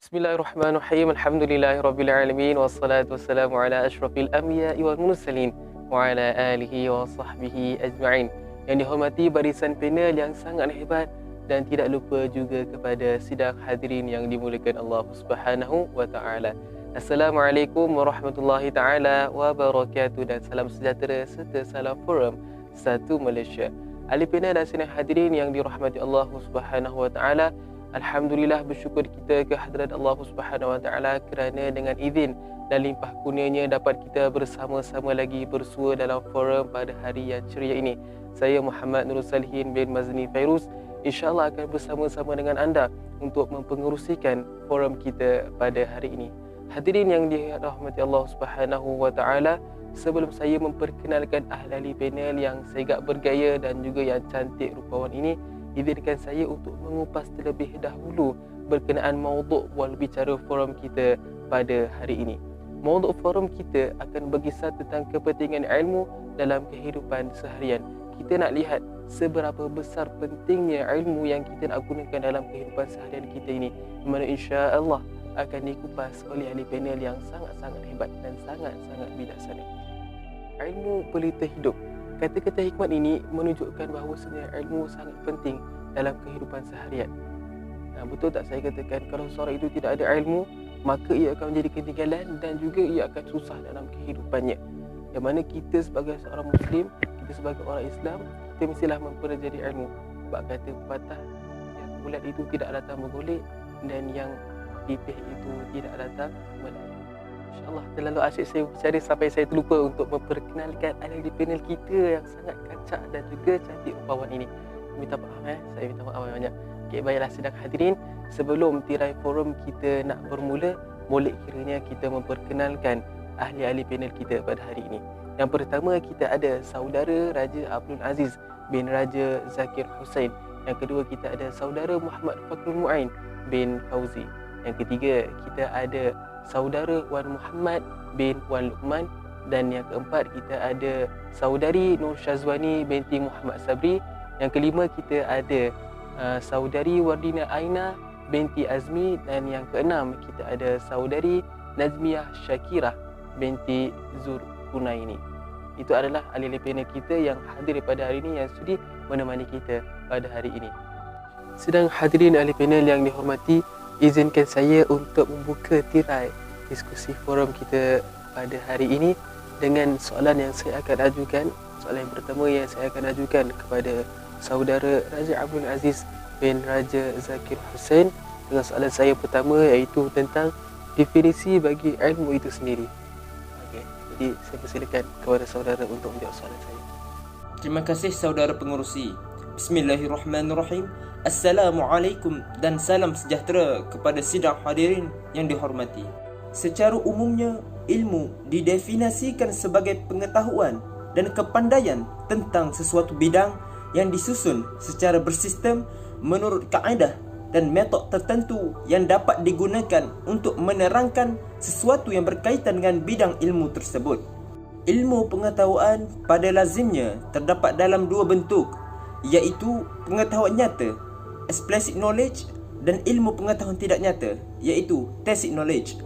Bismillahirrahmanirrahim. Alhamdulillahirabbil wassalatu wassalamu ala asyrafil anbiya'i wal mursalin wa ala alihi wa sahbihi ajma'in. Yang dihormati barisan panel yang sangat hebat dan tidak lupa juga kepada sidang hadirin yang dimuliakan Allah Subhanahu wa taala. Assalamualaikum warahmatullahi taala wabarakatuh dan salam sejahtera serta salam forum Satu Malaysia. Ahli panel dan sidang hadirin yang dirahmati Allah Subhanahu wa taala, alhamdulillah bersyukur kita ke hadirat Allah Subhanahu wa taala kerana dengan izin dan limpah kurnianya dapat kita bersama-sama lagi bersua dalam forum pada hari yang ceria ini. Saya Muhammad Nurul Salihin bin Mazni Fairuz insya-Allah akan bersama-sama dengan anda untuk mempengerusikan forum kita pada hari ini. Hadirin yang dirahmati Allah Subhanahu wa taala, sebelum saya memperkenalkan ahli-ahli panel yang segak bergaya dan juga yang cantik rupawan ini, izinkan saya untuk mengupas terlebih dahulu berkenaan mauduk wal bicara forum kita pada hari ini. Mauduk forum kita akan berkisar tentang kepentingan ilmu dalam kehidupan seharian. Kita nak lihat seberapa besar pentingnya ilmu yang kita nak gunakan dalam kehidupan seharian kita ini, di mana insya-Allah akan dikupas oleh ahli panel yang sangat-sangat hebat dan sangat-sangat bijaksana. Ilmu pelita hidup. Kata-kata hikmat ini menunjukkan bahawasanya ilmu sangat penting dalam kehidupan seharian. Betul tak saya katakan kalau seorang itu tidak ada ilmu, maka ia akan menjadi ketinggalan dan juga ia akan susah dalam kehidupannya. Yang mana kita sebagai seorang Muslim, kita sebagai orang Islam, kita mestilah mempelajari ilmu. Sebab kata pepatah, yang bulat itu tidak datang bergolek dan yang pipih itu tidak datang melalik. InsyaAllah terlalu asyik saya berbicara sampai saya terlupa untuk memperkenalkan ahli panel kita yang sangat kacak dan juga cantik rupawan ini. Minta maaf saya minta maaf banyak. Okey, baiklah sidang hadirin, sebelum tirai forum kita nak bermula, boleh kiranya kita memperkenalkan ahli-ahli panel kita pada hari ini. Yang pertama, kita ada saudara Raja Abdul Aziz bin Raja Zakir Hussein. Yang kedua, kita ada saudara Muhammad Fakrul Mu'ain bin Fauzi. Yang ketiga, kita ada saudara Wan Muhammad bin Wan Luqman. Dan yang keempat, kita ada saudari Nur Syazwani binti Muhammad Sabri. Yang kelima, kita ada saudari Wardina Aina binti Azmi. Dan yang keenam, kita ada saudari Nazmiah Syakirah binti Zurkunaini. Itu adalah ahli panel kita yang hadir pada hari ini yang sudi menemani kita pada hari ini. Sedang hadirin ahli panel yang dihormati, izinkan saya untuk membuka tirai diskusi forum kita pada hari ini dengan soalan yang saya akan ajukan. Soalan yang pertama yang saya akan ajukan kepada saudara Raja Abdul Aziz bin Raja Zakir Hussein. Dengan soalan saya pertama iaitu tentang definisi bagi ilmu itu sendiri. Okey, jadi saya persilakan kepada saudara untuk menjawab soalan saya. Terima kasih saudara pengerusi. Bismillahirrahmanirrahim. Assalamualaikum dan salam sejahtera kepada sidang hadirin yang dihormati. Secara umumnya, ilmu didefinisikan sebagai pengetahuan dan kepandaian tentang sesuatu bidang yang disusun secara bersistem menurut kaedah dan metod tertentu yang dapat digunakan untuk menerangkan sesuatu yang berkaitan dengan bidang ilmu tersebut. Ilmu pengetahuan pada lazimnya terdapat dalam dua bentuk, iaitu pengetahuan nyata, explicit knowledge, dan ilmu pengetahuan tidak nyata, iaitu tacit knowledge.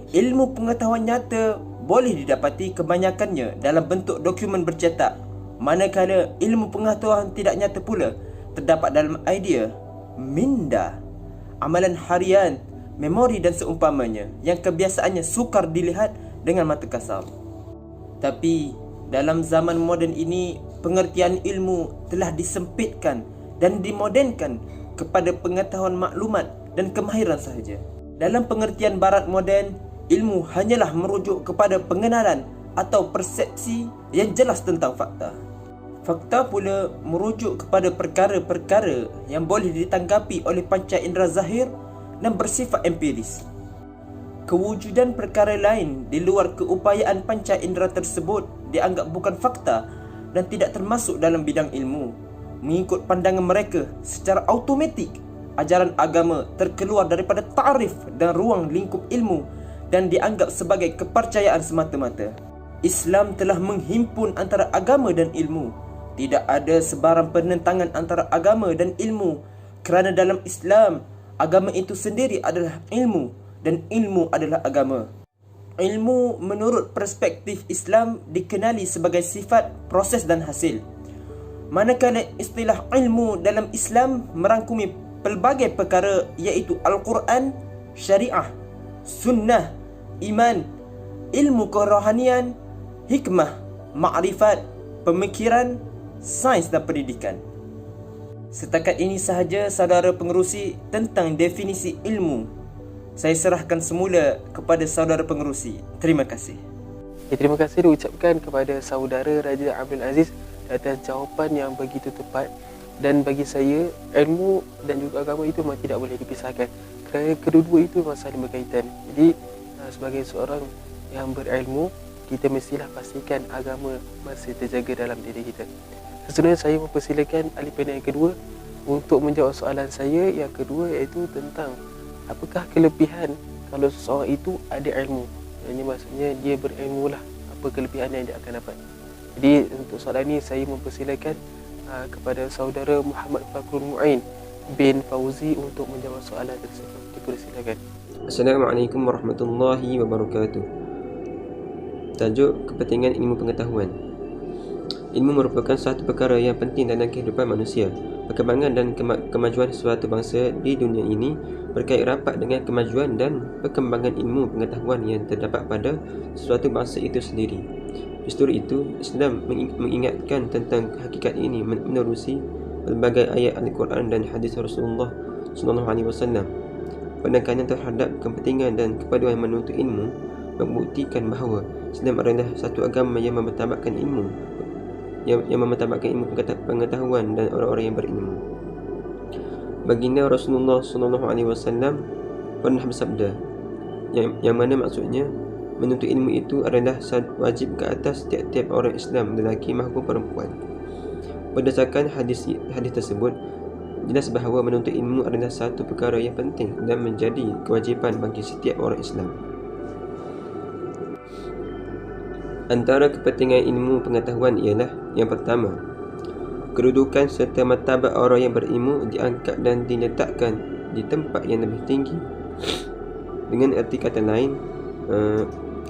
Ilmu pengetahuan nyata boleh didapati kebanyakannya dalam bentuk dokumen bercetak, manakala ilmu pengetahuan tidak nyata pula terdapat dalam idea, minda, amalan harian, memori dan seumpamanya yang kebiasaannya sukar dilihat dengan mata kasar. Tapi dalam zaman moden ini, pengertian ilmu telah disempitkan dan dimodenkan kepada pengetahuan maklumat dan kemahiran sahaja. Dalam pengertian barat moden, ilmu hanyalah merujuk kepada pengenalan atau persepsi yang jelas tentang fakta. Fakta pula merujuk kepada perkara-perkara yang boleh ditanggapi oleh panca indera zahir dan bersifat empiris. Kewujudan perkara lain di luar keupayaan panca indera tersebut dianggap bukan fakta dan tidak termasuk dalam bidang ilmu. Mengikut pandangan mereka, secara automatik ajaran agama terkeluar daripada ta'rif dan ruang lingkup ilmu dan dianggap sebagai kepercayaan semata-mata. Islam telah menghimpun antara agama dan ilmu. Tidak ada sebarang penentangan antara agama dan ilmu, kerana dalam Islam, agama itu sendiri adalah ilmu dan ilmu adalah agama. Ilmu menurut perspektif Islam dikenali sebagai sifat, proses dan hasil. Manakala istilah ilmu dalam Islam merangkumi pelbagai perkara iaitu Al-Quran, syariah, sunnah, iman, ilmu kerohanian, hikmah, makrifat, pemikiran, sains dan pendidikan. Setakat ini sahaja saudara pengerusi tentang definisi ilmu. Saya serahkan semula kepada saudara pengerusi. Terima kasih. Terima kasih diucapkan kepada saudara Raja Abdul Aziz atas jawapan yang begitu tepat. Dan bagi saya, ilmu dan juga agama itu memang tidak boleh dipisahkan, kerana kedua-dua itu memang saling berkaitan. Jadi sebagai seorang yang berilmu, kita mestilah pastikan agama masih terjaga dalam diri kita. Seterusnya saya mempersilakan ahli panel yang kedua untuk menjawab soalan saya yang kedua, iaitu tentang apakah kelebihan kalau seseorang itu ada ilmu. Ini maksudnya dia berilmu lah, apa kelebihan yang dia akan dapat. Jadi untuk soalan ini saya mempersilakan kepada saudara Muhammad Fakrul Mu'in bin Fauzi untuk menjawab soalan tersebut. Dipersilakan. Assalamualaikum warahmatullahi wabarakatuh. Tajuk kepentingan ilmu pengetahuan. Ilmu merupakan satu perkara yang penting dalam kehidupan manusia. Perkembangan dan kemajuan suatu bangsa di dunia ini berkait rapat dengan kemajuan dan perkembangan ilmu pengetahuan yang terdapat pada suatu bangsa itu sendiri. Justru itu, Islam mengingatkan tentang hakikat ini menerusi pelbagai ayat Al-Quran dan hadis Rasulullah SAW. Penekanan terhadap kepentingan dan kepaduan menuntut ilmu membuktikan bahawa Islam adalah satu agama yang memertabatkan ilmu, yang memertabatkan ilmu pengetahuan dan orang-orang yang berilmu. Baginda Rasulullah SAW pernah bersabda, yang mana maksudnya menuntut ilmu itu adalah wajib ke atas tiap-tiap orang Islam, lelaki maupun perempuan. Berdasarkan hadis tersebut, jelas bahawa menuntut ilmu adalah satu perkara yang penting dan menjadi kewajipan bagi setiap orang Islam. Antara kepentingan ilmu pengetahuan ialah: yang pertama, kedudukan serta martabat orang yang berilmu diangkat dan diletakkan di tempat yang lebih tinggi. Dengan erti kata lain,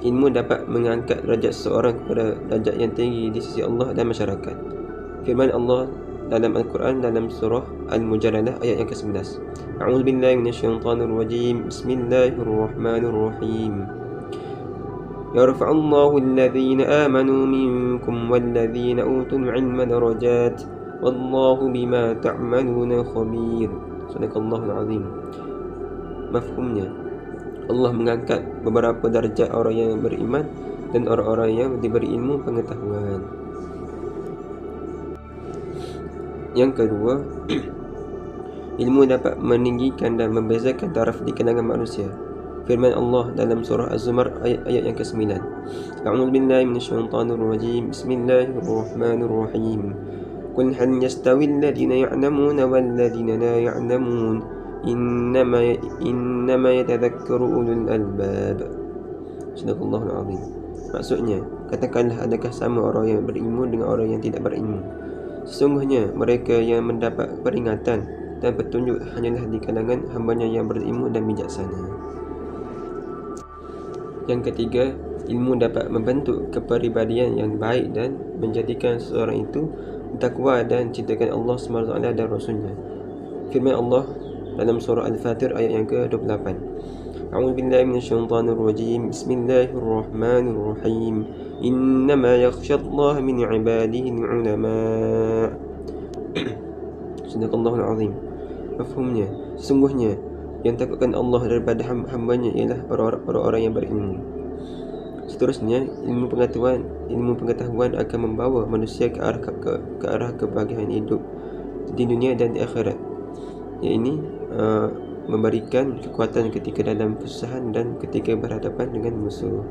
ilmu dapat mengangkat derajat seseorang kepada derajat yang tinggi di sisi Allah dan masyarakat. Firman Allah dalam Al-Quran dalam surah Al-Mujadalah ayat yang ke-11. A'udzubillahi minasyaitonirrajim. Bismillahirrahmanirrahim. Yarfa'ullahu alladhina amanu minkum walladhina utul ilma darajat wallahu bima ta'maluna khabir. Sadaqallahul azim. Mafhumnya, Allah mengangkat beberapa darjat orang yang beriman dan orang-orang yang diberi ilmu pengetahuan. Yang kedua, ilmu dapat meninggikan dan membezakan taraf di kalangan manusia. Firman Allah dalam surah Az-Zumar ayat yang ke-9. A'udzu billahi minasyaitonir rajim. Bismillahirrahmanirrahim. Qul hal yastawi alladhina ya'lamuna wal ladhina la ya'lamun. Innama yatadhakkaru ulul albab. Sadaqallahul azim. Maksudnya, katakanlah, adakah sama orang yang berilmu dengan orang yang tidak berilmu? Sesungguhnya mereka yang mendapat peringatan dan petunjuk hanyalah di kalangan hambanya yang berilmu dan bijaksana. Yang ketiga, ilmu dapat membentuk kepribadian yang baik dan menjadikan seseorang itu bertakwa dan cintakan Allah SWT dan Rasulnya. Firman Allah dalam surah Al-Fatir ayat yang ke-28. A'udzu billahi minasyaitonir rajim. Bismillahirrahmanirrahim. Innama yakhshallaha min 'ibadihi al-'ulama. Sadaqallahul azim. Mafhumnya, sesungguhnya yang takutkan Allah daripada hamba-Nya ialah orang-orang yang berilmu. Seterusnya, ilmu pengetahuan akan membawa manusia ke arah kebahagiaan hidup di dunia dan di akhirat. Ini memberikan kekuatan ketika dalam kesusahan dan ketika berhadapan dengan musuh.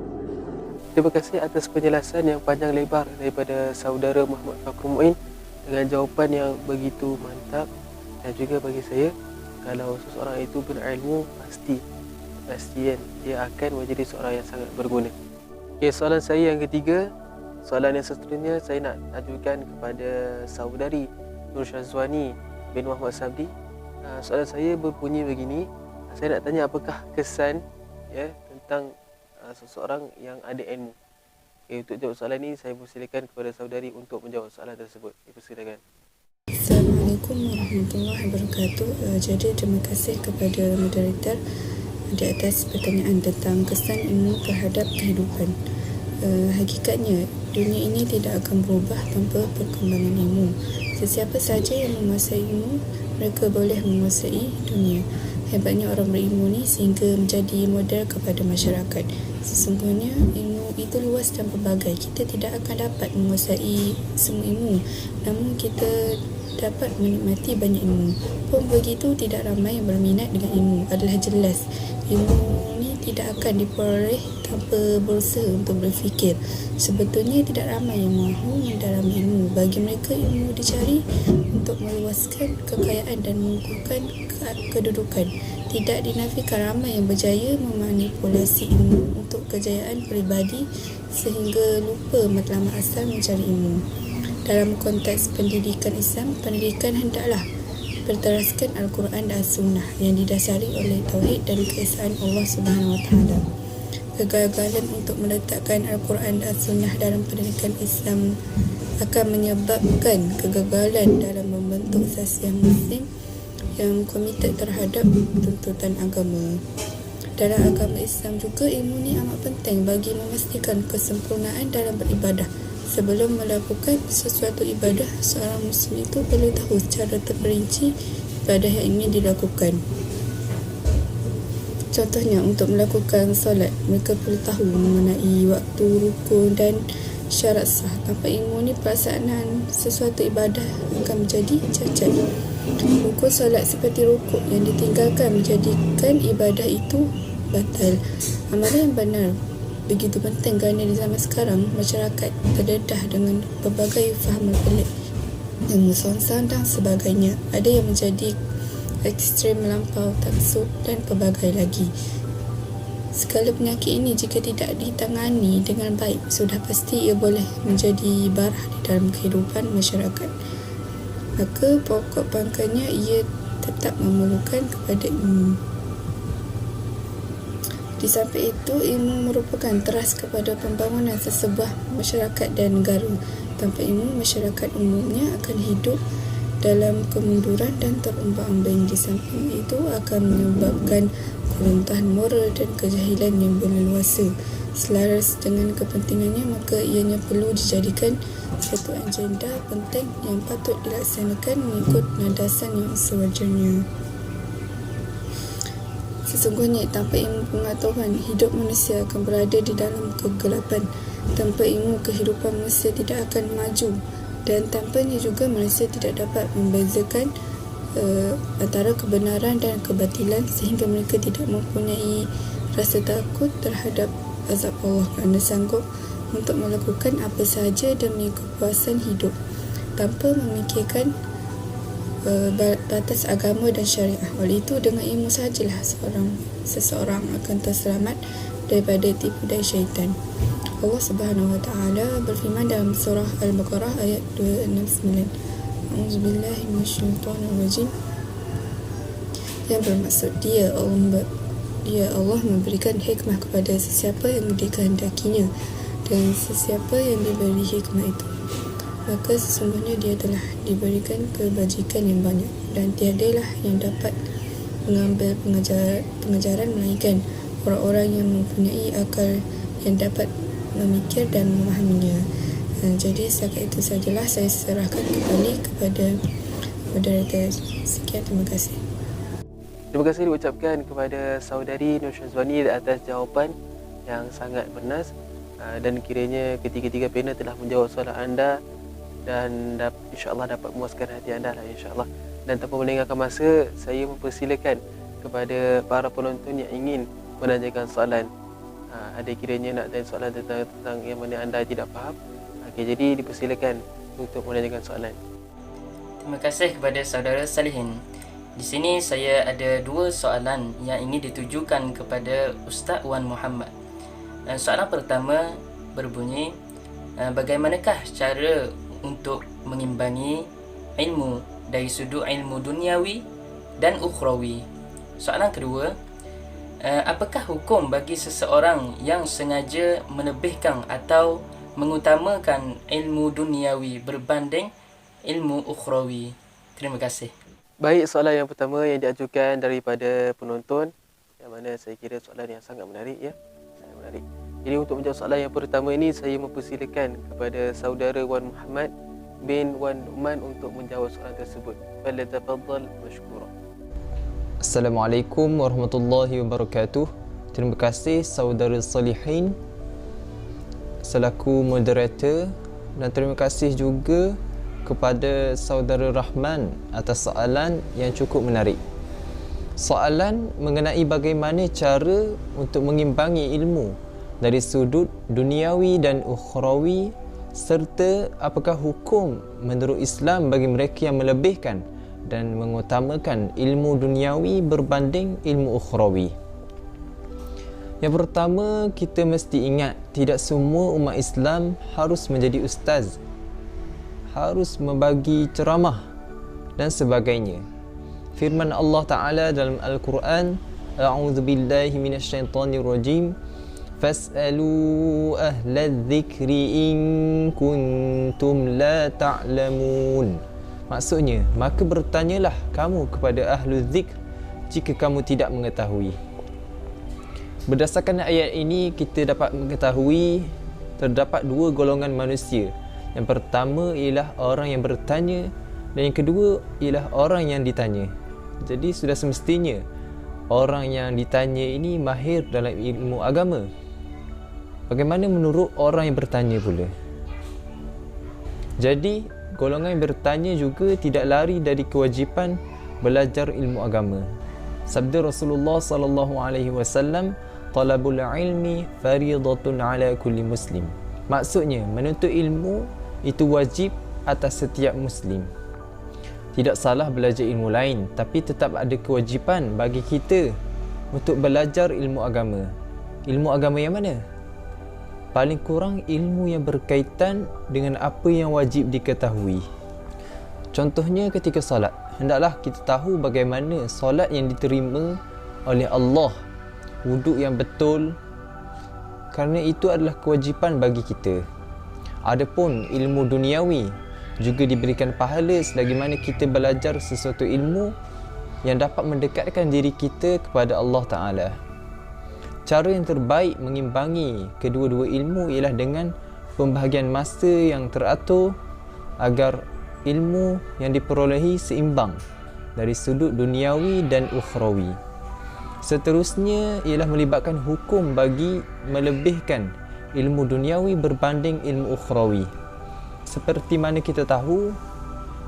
Terima kasih atas penjelasan yang panjang lebar daripada saudara Muhammad Fakrul Mu'in dengan jawapan yang begitu mantap. Dan juga bagi saya, kalau seseorang itu berilmu, pasti kan dia akan menjadi seorang yang sangat berguna. Okay, soalan saya yang ketiga, soalan yang seterusnya saya nak ajukan kepada saudari Nur Syazwani bin Muhammad Sabdi. Soalan saya berbunyi begini. Saya nak tanya, apakah kesan ya, tentang seseorang yang ada ilmu. Untuk jawab soalan ini, saya persilakan kepada saudari untuk menjawab soalan tersebut. Dipersilakan. Assalamualaikum warahmatullahi wabarakatuh. Jadi terima kasih kepada moderator di atas pertanyaan tentang kesan ilmu terhadap kehidupan. Hakikatnya dunia ini tidak akan berubah tanpa perkembangan ilmu. Sesiapa saja yang menguasai ilmu, mereka boleh menguasai dunia. Hebatnya orang berilmu ni sehingga menjadi model kepada masyarakat. Sesungguhnya ilmu itu luas dan pelbagai. Kita tidak akan dapat menguasai semua ilmu, namun kita dapat menikmati banyak ilmu. Pun begitu, tidak ramai yang berminat dengan ilmu. Adalah jelas ilmu ni tidak akan diperoleh tanpa berusaha untuk berfikir. Sebetulnya tidak ramai yang mahu mendalami ilmu. Bagi mereka, ilmu dicari untuk meluaskan kekayaan dan mengukuhkan kedudukan. Tidak dinafikan ramai yang berjaya memanipulasi ilmu untuk kejayaan peribadi sehingga lupa matlamat asal mencari ilmu. Dalam konteks pendidikan Islam, pendidikan hendaklah berteraskan Al-Quran dan As-Sunnah yang didasari oleh Tauhid dan keesaan Allah Subhanahu Wa Taala. Kegagalan untuk meletakkan Al-Quran dan As-Sunnah dalam pendidikan Islam akan menyebabkan kegagalan dalam membentuk sasiah Muslim yang komited terhadap tuntutan agama. Dalam agama Islam juga, ilmu ni amat penting bagi memastikan kesempurnaan dalam beribadah. Sebelum melakukan sesuatu ibadah, seorang Muslim itu perlu tahu secara terperinci ibadah yang ingin dilakukan. Contohnya, untuk melakukan solat, mereka perlu tahu mengenai waktu, rukun dan syarat sah. Tanpa ilmu ni, pelaksanaan sesuatu ibadah akan menjadi cacat. Rukun solat seperti rukuk yang ditinggalkan menjadikan ibadah itu batal. Amalan yang benar begitu penting kerana di zaman sekarang masyarakat terdedah dengan pelbagai fahaman pelik, ilmu sonsan dan sebagainya. Ada yang menjadi ekstrem melampau, taksub dan pelbagai lagi. Segala penyakit ini jika tidak ditangani dengan baik, sudah pasti ia boleh menjadi barah di dalam kehidupan masyarakat. Maka pokok pangkalnya ia tetap memerlukan kepada ilmu. Di samping itu, ilmu merupakan teras kepada pembangunan sesebuah masyarakat dan negara. Tanpa ilmu, masyarakat umumnya akan hidup dalam kemunduran dan terombang-ambing. Di samping itu, akan menyebabkan keruntuhan moral dan kejahilan yang berleluasa. Selaras dengan kepentingannya, maka ianya perlu dijadikan satu agenda penting yang patut dilaksanakan mengikut landasan yang sewajarnya. Sesungguhnya, tanpa ilmu pengetahuan, hidup manusia akan berada di dalam kegelapan. Tanpa ilmu, kehidupan manusia tidak akan maju. Dan tanpanya juga, manusia tidak dapat membezakan antara kebenaran dan kebatilan, sehingga mereka tidak mempunyai rasa takut terhadap azab Allah kerana sanggup untuk melakukan apa sahaja demi kepuasan hidup tanpa memikirkan batas agama dan syariah. Oleh itu, dengan ilmu sahajalah seseorang akan terselamat daripada tipu daya syaitan. Allah Subhanahu Wa Taala berfirman dalam surah Al-Baqarah ayat 269. A'udzubillahi minasyaitonirrajim. Yang bermaksud dia Allah memberikan hikmah kepada sesiapa yang dikehendakinya, dan sesiapa yang diberi hikmah itu, maka sesungguhnya dia telah diberikan kebajikan yang banyak, dan tiadalah yang dapat mengambil pengajaran melainkan orang-orang yang mempunyai akal yang dapat memikir dan memahaminya. Jadi setakat itu sajalah saya serahkan kembali kepada moderator. Sekian, terima kasih. Terima kasih diucapkan kepada saudari Nur Syazwani atas jawapan yang sangat bernas, dan kiranya ketiga-tiga panel telah menjawab soalan anda dan insya-Allah dapat memuaskan hati anda lah, insya-Allah. Dan tanpa melengahkan masa, saya mempersilakan kepada para penonton yang ingin menanyakan soalan. Ada kiranya nak tanya soalan tentang yang mana anda tidak faham. Okey, jadi dipersilakan untuk menanyakan soalan. Terima kasih kepada saudara Salihin. Di sini saya ada dua soalan yang ingin ditujukan kepada Ustaz Wan Muhammad. Soalan pertama berbunyi, bagaimanakah cara untuk mengimbangi ilmu dari sudut ilmu duniawi dan ukhrawi? Soalan kedua, Apakah hukum bagi seseorang yang sengaja melebihkan atau mengutamakan ilmu duniawi berbanding ilmu ukhrawi? Terima kasih. Baik, soalan yang pertama yang diajukan daripada penonton, yang mana saya kira soalan yang sangat menarik ya. Sangat menarik. Jadi untuk menjawab soalan yang pertama ini, saya mempersilakan kepada saudara Wan Muhammad bin Wan Nu'man untuk menjawab soalan tersebut. Falyatafaddal mashkura. Assalamualaikum warahmatullahi wabarakatuh. Terima kasih saudara Salihin selaku moderator, dan terima kasih juga kepada saudara Rahman atas soalan yang cukup menarik. Soalan mengenai bagaimana cara untuk mengimbangi ilmu dari sudut duniawi dan ukhrawi, serta apakah hukum menurut Islam bagi mereka yang melebihkan dan mengutamakan ilmu duniawi berbanding ilmu ukhrawi. Yang pertama, kita mesti ingat tidak semua umat Islam harus menjadi ustaz, harus membagi ceramah dan sebagainya. Firman Allah Ta'ala dalam Al-Quran, A'udzubillahi minasyaitonirrajim, Fas'alu ahla dzikri in kuntum la ta'lamun. Maksudnya, maka bertanyalah kamu kepada ahlu zikr jika kamu tidak mengetahui. Berdasarkan ayat ini, kita dapat mengetahui terdapat dua golongan manusia. Yang pertama ialah orang yang bertanya, dan yang kedua ialah orang yang ditanya. Jadi sudah semestinya orang yang ditanya ini mahir dalam ilmu agama. Bagaimana menurut orang yang bertanya pula? Jadi golongan yang bertanya juga tidak lari dari kewajipan belajar ilmu agama. Sabda Rasulullah sallallahu alaihi wasallam, talabul ilmi fariidatun ala kulli muslim. Maksudnya, menuntut ilmu itu wajib atas setiap muslim. Tidak salah belajar ilmu lain, tapi tetap ada kewajipan bagi kita untuk belajar ilmu agama. Ilmu agama yang mana? Paling kurang ilmu yang berkaitan dengan apa yang wajib diketahui. Contohnya ketika solat, hendaklah kita tahu bagaimana solat yang diterima oleh Allah, wuduk yang betul, kerana itu adalah kewajipan bagi kita. Adapun ilmu duniawi juga diberikan pahala selagi mana kita belajar sesuatu ilmu yang dapat mendekatkan diri kita kepada Allah Ta'ala. Cara yang terbaik mengimbangi kedua-dua ilmu ialah dengan pembahagian masa yang teratur agar ilmu yang diperolehi seimbang dari sudut duniawi dan ukhrawi. Seterusnya ialah melibatkan hukum bagi melebihkan ilmu duniawi berbanding ilmu ukhrawi. Seperti mana kita tahu,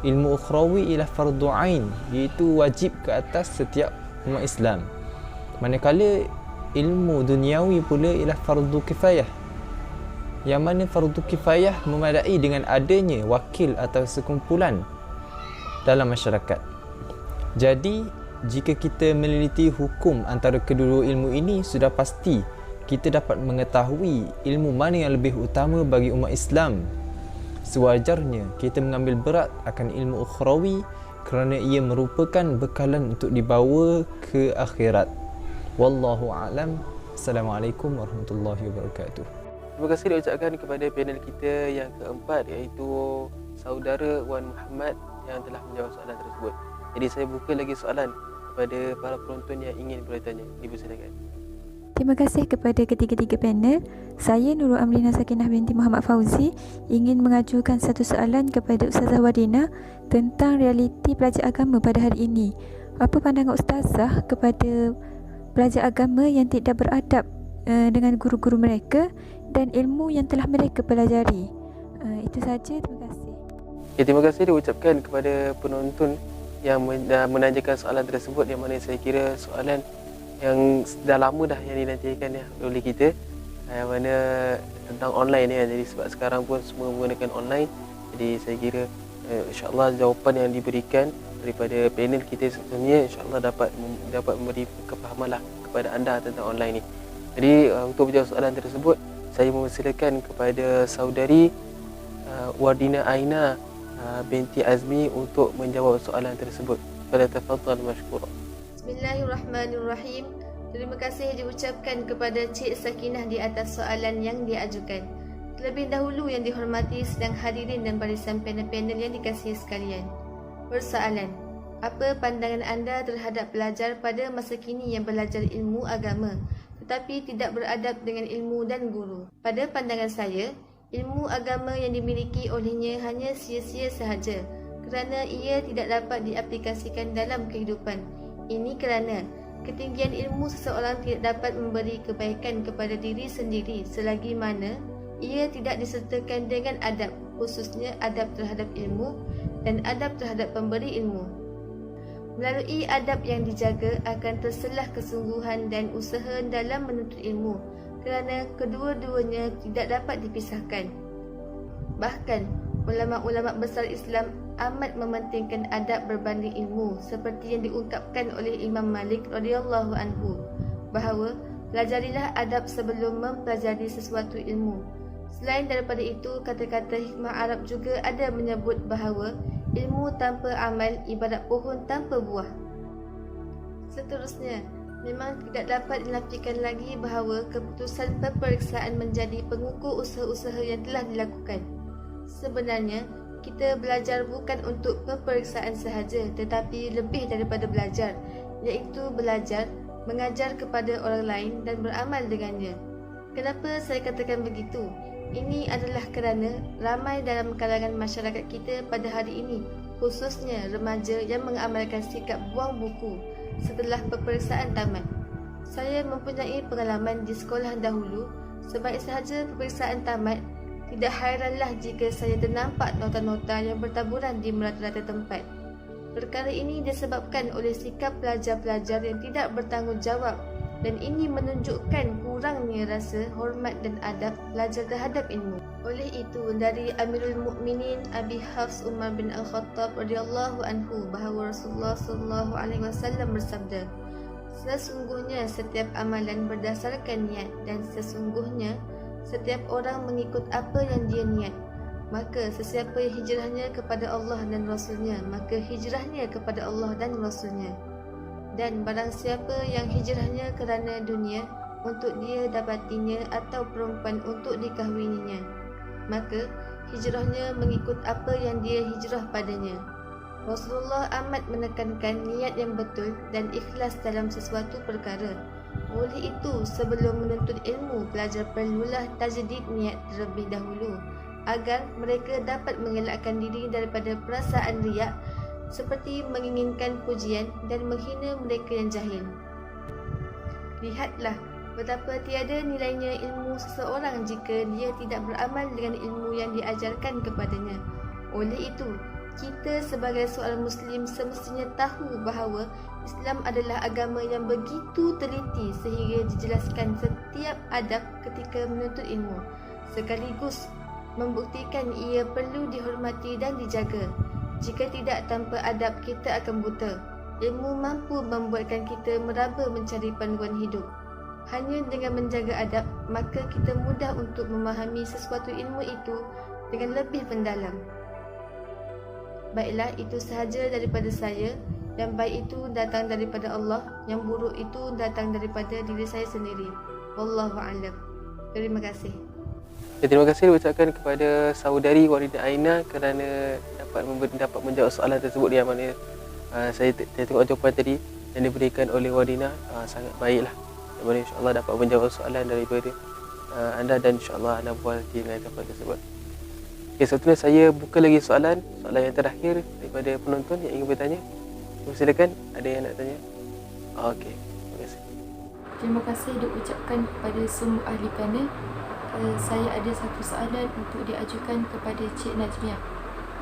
ilmu ukhrawi ialah fardu ain, iaitu wajib ke atas setiap umat Islam. Manakala ilmu duniawi pula ialah fardu kifayah, yang mana fardu kifayah memadai dengan adanya wakil atau sekumpulan dalam masyarakat. Jadi, jika kita meneliti hukum antara kedua ilmu ini, sudah pasti kita dapat mengetahui ilmu mana yang lebih utama bagi umat Islam. Sewajarnya kita mengambil berat akan ilmu ukhrawi kerana ia merupakan bekalan untuk dibawa ke akhirat. Wallahu a'lam. Assalamualaikum warahmatullahi wabarakatuh. Terima kasih diucapkan kepada panel kita yang keempat, iaitu saudara Wan Muhammad yang telah menjawab soalan tersebut. Jadi saya buka lagi soalan kepada para penonton yang ingin bertanya. Dipersilakan. Terima kasih kepada ketiga-tiga panel. Saya Nurul Amrina Sakinah binti Muhammad Fauzi ingin mengajukan satu soalan kepada Ustazah Wadina tentang realiti pelajar agama pada hari ini. Apa pandangan Ustazah kepada pelajar agama yang tidak beradab dengan guru-guru mereka dan ilmu yang telah mereka pelajari? Itu saja, terima kasih. Okay, terima kasih diucapkan kepada penonton yang menanyakan soalan tersebut, yang mana saya kira soalan yang dah lama dah yang dinantikan ya oleh kita, yang mana tentang online ya. Jadi sebab sekarang pun semua menggunakan online, jadi saya kira insya-Allah jawapan yang diberikan daripada panel kita sebelumnya insya-Allah dapat memberi kefahaman lah kepada anda tentang online ni. Jadi untuk menjawab soalan tersebut, saya mempersilakan kepada saudari Wadina Aina binti Azmi untuk menjawab soalan tersebut. Falyatafaddal mashkura. Bismillahirrahmanirrahim. Terima kasih diucapkan kepada Cik Sakinah di atas soalan yang diajukan. Terlebih dahulu yang dihormati sedang hadirin dan barisan panel-panel yang dikasihi sekalian. Persoalan, apa pandangan anda terhadap pelajar pada masa kini yang belajar ilmu agama tetapi tidak beradab dengan ilmu dan guru? Pada pandangan saya, ilmu agama yang dimiliki olehnya hanya sia-sia sahaja kerana ia tidak dapat diaplikasikan dalam kehidupan. Ini kerana ketinggian ilmu seseorang tidak dapat memberi kebaikan kepada diri sendiri selagi mana ia tidak disertakan dengan adab, khususnya adab terhadap ilmu dan adab terhadap pemberi ilmu. Melalui adab yang dijaga akan terselah kesungguhan dan usaha dalam menuntut ilmu kerana kedua-duanya tidak dapat dipisahkan. Bahkan, ulama-ulama besar Islam amat mementingkan adab berbanding ilmu seperti yang diungkapkan oleh Imam Malik radhiyallahu anhu bahawa pelajarilah adab sebelum mempelajari sesuatu ilmu. Selain daripada itu, kata-kata hikmah Arab juga ada menyebut bahawa ilmu tanpa amal ibarat pohon tanpa buah. Seterusnya, memang tidak dapat dinafikan lagi bahawa keputusan peperiksaan menjadi pengukur usaha-usaha yang telah dilakukan. Sebenarnya, kita belajar bukan untuk peperiksaan sahaja tetapi lebih daripada belajar, iaitu belajar, mengajar kepada orang lain dan beramal dengannya. Kenapa saya katakan begitu? Ini adalah kerana ramai dalam kalangan masyarakat kita pada hari ini, khususnya remaja yang mengamalkan sikap buang buku setelah peperiksaan tamat. Saya mempunyai pengalaman di sekolah dahulu. Sebaik sahaja peperiksaan tamat, tidak hairanlah jika saya ternampak nota-nota yang bertaburan di merata-rata tempat. Perkara ini disebabkan oleh sikap pelajar-pelajar yang tidak bertanggungjawab dan ini menunjukkan kurangnya rasa hormat dan adab pelajar terhadap ilmu. Oleh itu, dari Amirul Mukminin Abi Hafs Umar bin Al-Khattab radhiyallahu anhu bahawa Rasulullah sallallahu alaihi wasallam bersabda, sesungguhnya setiap amalan berdasarkan niat dan sesungguhnya setiap orang mengikut apa yang dia niat. Maka sesiapa yang hijrahnya kepada Allah dan Rasulnya, maka hijrahnya kepada Allah dan Rasulnya. Dan barang siapa yang hijrahnya kerana dunia untuk dia dapatinya atau perempuan untuk dikahwininya, maka hijrahnya mengikut apa yang dia hijrah padanya. Rasulullah amat menekankan niat yang betul dan ikhlas dalam sesuatu perkara. Oleh itu, sebelum menuntut ilmu, pelajar perlulah tajdid niat terlebih dahulu agar mereka dapat mengelakkan diri daripada perasaan riak seperti menginginkan pujian dan menghina mereka yang jahil. Lihatlah betapa tiada nilainya ilmu seseorang jika dia tidak beramal dengan ilmu yang diajarkan kepadanya. Oleh itu, kita sebagai seorang Muslim semestinya tahu bahawa Islam adalah agama yang begitu teliti sehingga dijelaskan setiap adab ketika menuntut ilmu, sekaligus membuktikan ia perlu dihormati dan dijaga. Jika tidak, tanpa adab kita akan buta. Ilmu mampu membuatkan kita meraba mencari panduan hidup. Hanya dengan menjaga adab, maka kita mudah untuk memahami sesuatu ilmu itu dengan lebih mendalam. Baiklah, itu sahaja daripada saya. Yang baik itu datang daripada Allah, yang buruk itu datang daripada diri saya sendiri. Wallahu a'lam. Terima kasih. Terima kasih diucapkan kepada saudari Warida Aina kerana dapat menjawab soalan tersebut yang mana saya tengok jawapan tadi yang diberikan oleh Warina sangat baiklah. Yang mana insya-Allah dapat menjawab soalan daripada anda dan insya-Allah anda buat di lain tempat tersebut. Okey, seterusnya saya buka lagi soalan yang terakhir daripada penonton yang ingin bertanya. Silakan, ada yang nak tanya? Okey, terima kasih. Terima kasih diucapkan kepada semua ahli panel. Saya ada satu soalan untuk diajukan kepada Cik Najmiah.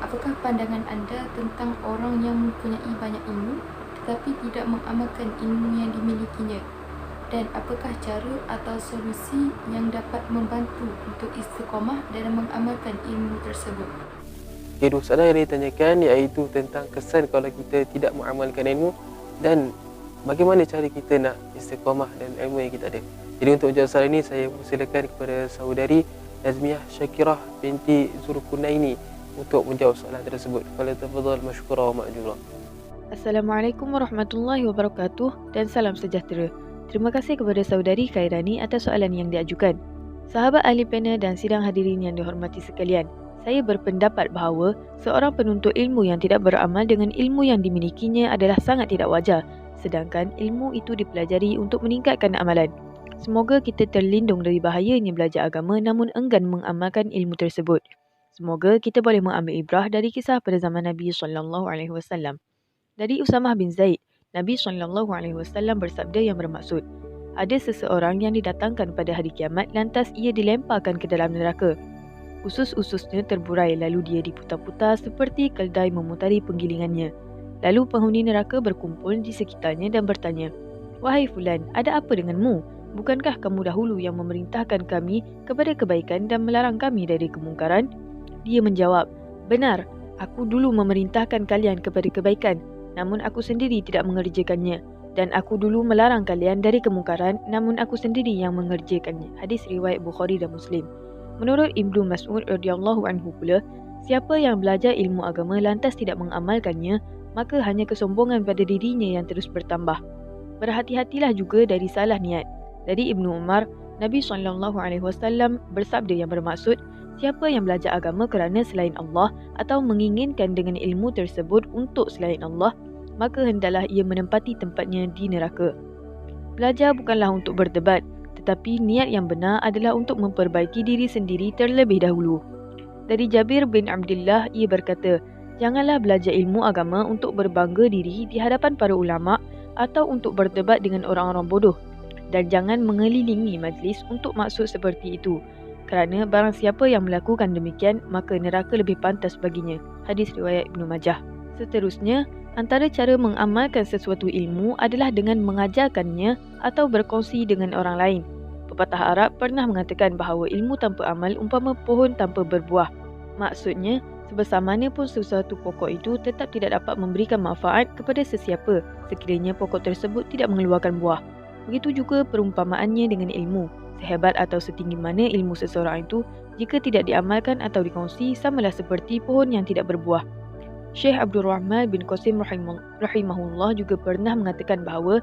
Apakah pandangan anda tentang orang yang mempunyai banyak ilmu tetapi tidak mengamalkan ilmu yang dimilikinya? Dan apakah cara atau solusi yang dapat membantu untuk istiqamah dalam mengamalkan ilmu tersebut? Okay, dua soalan yang ditanyakan iaitu tentang kesan kalau kita tidak mengamalkan ilmu dan bagaimana cara kita nak istiqamah dan ilmu yang kita ada. Jadi untuk menjawab soalan ini, saya persilakan kepada saudari Nazmiah Syakirah binti Zurkunaini untuk menjawab soalan tersebut. Falyatafadhal mashkura wa ma'jura. Assalamualaikum warahmatullahi wabarakatuh dan salam sejahtera. Terima kasih kepada saudari Khairani atas soalan yang diajukan. Sahabat ahli panel dan sidang hadirin yang dihormati sekalian, saya berpendapat bahawa seorang penuntut ilmu yang tidak beramal dengan ilmu yang dimilikinya adalah sangat tidak wajar, sedangkan ilmu itu dipelajari untuk meningkatkan amalan. Semoga kita terlindung dari bahayanya belajar agama namun enggan mengamalkan ilmu tersebut. Semoga kita boleh mengambil ibrah dari kisah pada zaman Nabi SAW. Dari Usamah bin Zaid, Nabi SAW bersabda yang bermaksud, ada seseorang yang didatangkan pada hari kiamat lantas ia dilemparkan ke dalam neraka. Usus-ususnya terburai lalu dia diputar-putar seperti keldai memutari penggilingannya. Lalu penghuni neraka berkumpul di sekitarnya dan bertanya, "Wahai fulan, ada apa denganmu? Bukankah kamu dahulu yang memerintahkan kami kepada kebaikan dan melarang kami dari kemungkaran?" Dia menjawab, "Benar, aku dulu memerintahkan kalian kepada kebaikan, namun aku sendiri tidak mengerjakannya. Dan aku dulu melarang kalian dari kemungkaran, namun aku sendiri yang mengerjakannya." Hadis riwayat Bukhari dan Muslim. Menurut Ibnu Mas'ud radhiyallahu anhu pula, siapa yang belajar ilmu agama lantas tidak mengamalkannya, maka hanya kesombongan pada dirinya yang terus bertambah. Berhati-hatilah juga dari salah niat. Dari Ibnu Umar, Nabi SAW bersabda yang bermaksud, siapa yang belajar agama kerana selain Allah atau menginginkan dengan ilmu tersebut untuk selain Allah, maka hendaklah ia menempati tempatnya di neraka. Belajar bukanlah untuk berdebat, tetapi niat yang benar adalah untuk memperbaiki diri sendiri terlebih dahulu. Dari Jabir bin Abdullah, ia berkata, janganlah belajar ilmu agama untuk berbangga diri di hadapan para ulama atau untuk berdebat dengan orang-orang bodoh. Dan jangan mengelilingi majlis untuk maksud seperti itu. Kerana barang siapa yang melakukan demikian, maka neraka lebih pantas baginya. Hadis riwayat Ibnu Majah. Seterusnya, antara cara mengamalkan sesuatu ilmu adalah dengan mengajarkannya atau berkongsi dengan orang lain. Pepatah Arab pernah mengatakan bahawa ilmu tanpa amal umpama pohon tanpa berbuah. Maksudnya, sebesar mana pun sesuatu pokok itu tetap tidak dapat memberikan manfaat kepada sesiapa sekiranya pokok tersebut tidak mengeluarkan buah. Begitu juga perumpamaannya dengan ilmu. Sehebat atau setinggi mana ilmu seseorang itu, jika tidak diamalkan atau dikongsi, samalah seperti pohon yang tidak berbuah. Syekh Abdul Rahman bin Qasim rahimahullah juga pernah mengatakan bahawa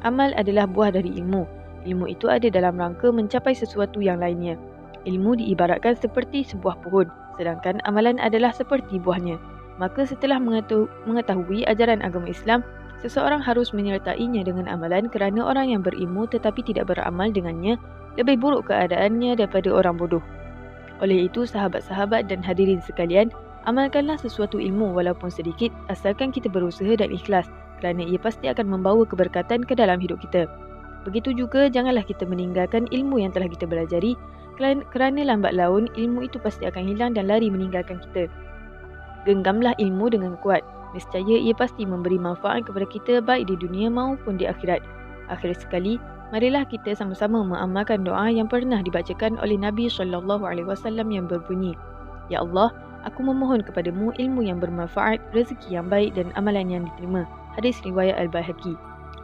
amal adalah buah dari ilmu. Ilmu itu ada dalam rangka mencapai sesuatu yang lainnya. Ilmu diibaratkan seperti sebuah pohon, sedangkan amalan adalah seperti buahnya. Maka setelah mengetahui ajaran agama Islam, seseorang harus menyertainya dengan amalan kerana orang yang berilmu tetapi tidak beramal dengannya lebih buruk keadaannya daripada orang bodoh. Oleh itu, sahabat-sahabat dan hadirin sekalian, amalkanlah sesuatu ilmu walaupun sedikit asalkan kita berusaha dan ikhlas kerana ia pasti akan membawa keberkatan ke dalam hidup kita. Begitu juga janganlah kita meninggalkan ilmu yang telah kita belajari kerana lambat laun ilmu itu pasti akan hilang dan lari meninggalkan kita. Genggamlah ilmu dengan kuat. Nescaya ia pasti memberi manfaat kepada kita baik di dunia maupun di akhirat. Akhir sekali, marilah kita sama-sama mengamalkan doa yang pernah dibacakan oleh Nabi SAW yang berbunyi, Ya Allah, aku memohon kepadamu ilmu yang bermanfaat, rezeki yang baik dan amalan yang diterima. Hadis riwayat Al-Baihaqi.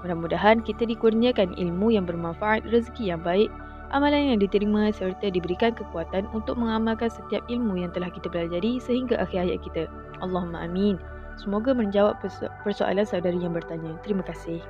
Mudah-mudahan kita dikurniakan ilmu yang bermanfaat, rezeki yang baik, amalan yang diterima serta diberikan kekuatan untuk mengamalkan setiap ilmu yang telah kita pelajari sehingga akhir hayat kita. Allahumma amin. Semoga menjawab persoalan saudari yang bertanya. Terima kasih.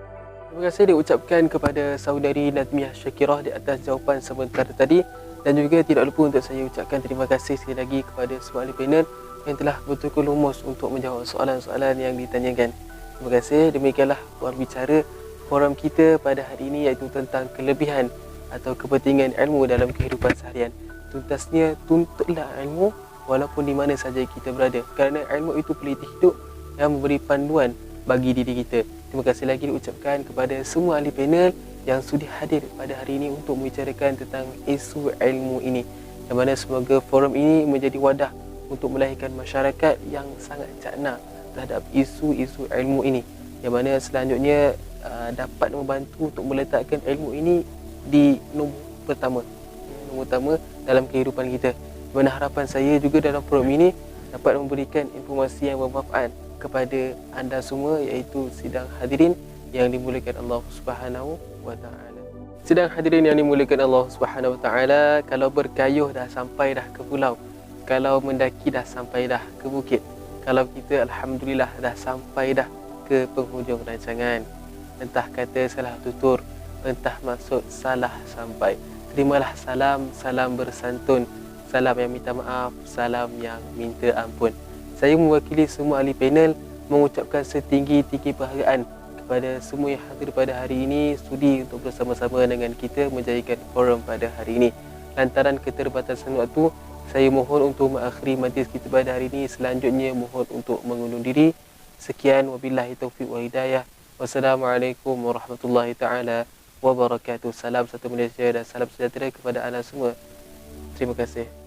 Terima kasih diucapkan kepada saudari Nazmiah Syakirah di atas jawapan sebentar tadi, dan juga tidak lupa untuk saya ucapkan terima kasih sekali lagi kepada semua ahli panel yang telah betul-betul lumus untuk menjawab soalan-soalan yang ditanyakan. Terima kasih. Demikianlah ruang bicara forum kita pada hari ini, iaitu tentang kelebihan atau kepentingan ilmu dalam kehidupan seharian. Tuntasnya, tuntutlah ilmu walaupun di mana saja kita berada, kerana ilmu itu peliti hidup yang memberi panduan bagi diri kita. Terima kasih lagi diucapkan kepada semua ahli panel yang sudi hadir pada hari ini untuk membicarakan tentang isu ilmu ini, yang mana semoga forum ini menjadi wadah untuk melahirkan masyarakat yang sangat cakna terhadap isu-isu ilmu ini, yang mana selanjutnya dapat membantu untuk meletakkan ilmu ini di nombor pertama dalam kehidupan kita. Di mana harapan saya juga dalam forum ini dapat memberikan informasi yang bermanfaat kepada anda semua, iaitu sidang hadirin yang dimuliakan Allah Subhanahu wa taala. Sidang hadirin yang dimuliakan Allah Subhanahu wa taala, kalau berkayuh dah sampai dah ke pulau, kalau mendaki dah sampai dah ke bukit, kalau kita alhamdulillah dah sampai dah ke penghujung rancangan, entah kata salah tutur, entah maksud salah sampai. Terimalah salam, salam bersantun, salam yang minta maaf, salam yang minta ampun. Saya mewakili semua ahli panel mengucapkan setinggi-tinggi penghargaan kepada semua yang hadir pada hari ini sudi untuk bersama-sama dengan kita menjayakan forum pada hari ini. Lantaran keterbatasan waktu, saya mohon untuk mengakhiri majlis kita pada hari ini. Selanjutnya mohon untuk mengundur diri. Sekian, wabillahi taufiq wa hidayah. Wassalamualaikum warahmatullahi taala wabarakatuh. Salam satu Malaysia dan salam sejahtera kepada anda semua. Terima kasih.